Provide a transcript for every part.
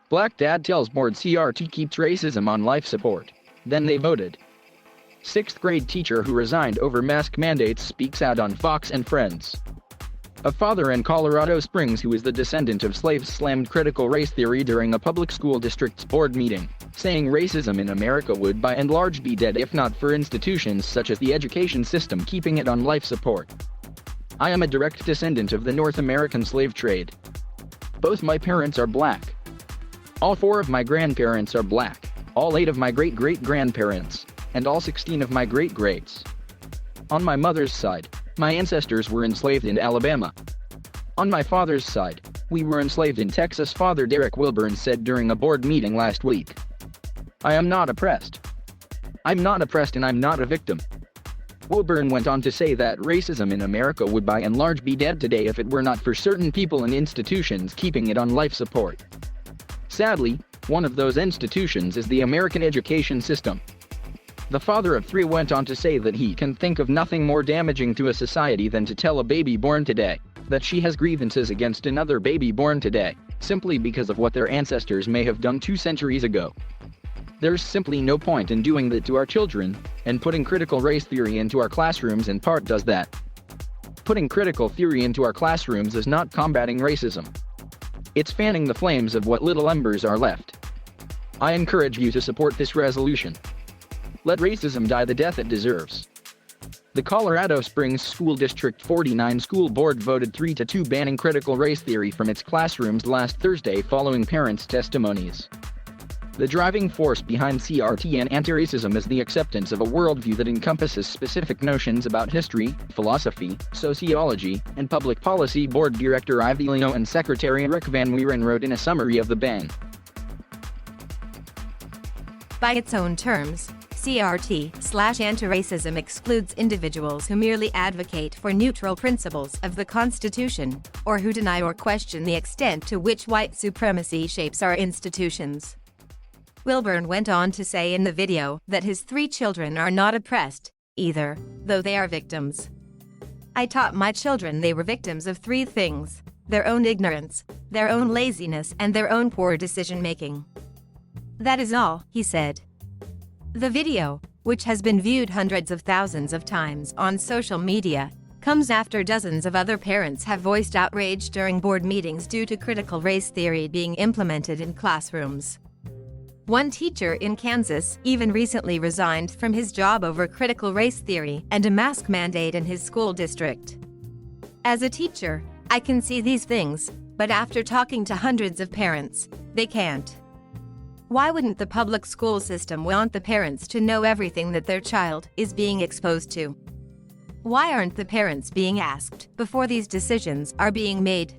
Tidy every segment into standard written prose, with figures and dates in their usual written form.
Black dad tells board CRT keeps racism on life support. Then they voted. 6th grade teacher who resigned over mask mandates speaks out on Fox and Friends. A father in Colorado Springs who is the descendant of slaves slammed critical race theory during a public school district's board meeting, saying racism in America would by and large be dead if not for institutions such as the education system keeping it on life support. I am a direct descendant of the North American slave trade. Both my parents are black. All 4 of my grandparents are black, all 8 of my great-great-grandparents, and all 16 of my great-greats. On my mother's side, my ancestors were enslaved in Alabama. On my father's side, we were enslaved in Texas, Father Derek Wilburn said during a board meeting last week. I am not oppressed. I'm not oppressed and I'm not a victim. Wilburn went on to say that racism in America would by and large be dead today if it were not for certain people and institutions keeping it on life support. Sadly, one of those institutions is the American education system. The father of 3 went on to say that he can think of nothing more damaging to a society than to tell a baby born today that she has grievances against another baby born today, simply because of what their ancestors may have done 2 centuries ago. There's simply no point in doing that to our children, and putting critical race theory into our classrooms in part does that. Putting critical theory into our classrooms is not combating racism. It's fanning the flames of what little embers are left. I encourage you to support this resolution. Let racism die the death it deserves. The Colorado Springs School District 49 school board voted 3-2 banning critical race theory from its classrooms last Thursday following parents' testimonies. The driving force behind CRT and anti-racism is the acceptance of a worldview that encompasses specific notions about history, philosophy, sociology, and public policy. Board Director Ivy Leno and Secretary Rick Van Wieren wrote in a summary of the ban. By its own terms, CRT/anti-racism excludes individuals who merely advocate for neutral principles of the Constitution, or who deny or question the extent to which white supremacy shapes our institutions. Wilburn went on to say in the video that his 3 children are not oppressed, either, though they are victims. I taught my children they were victims of 3 things: their own ignorance, their own laziness, and their own poor decision-making. That is all, he said. The video, which has been viewed hundreds of thousands of times on social media, comes after dozens of other parents have voiced outrage during board meetings due to critical race theory being implemented in classrooms. One teacher in Kansas even recently resigned from his job over critical race theory and a mask mandate in his school district. As a teacher, I can see these things, but after talking to hundreds of parents, they can't. Why wouldn't the public school system want the parents to know everything that their child is being exposed to? Why aren't the parents being asked before these decisions are being made?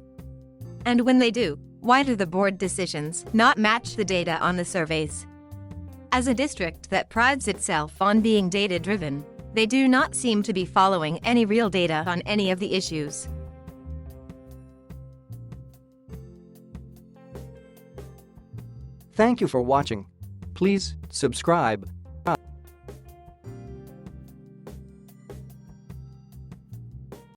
And when they do, why do the board decisions not match the data on the surveys? As a district that prides itself on being data-driven, they do not seem to be following any real data on any of the issues. Thank you for watching. Please subscribe,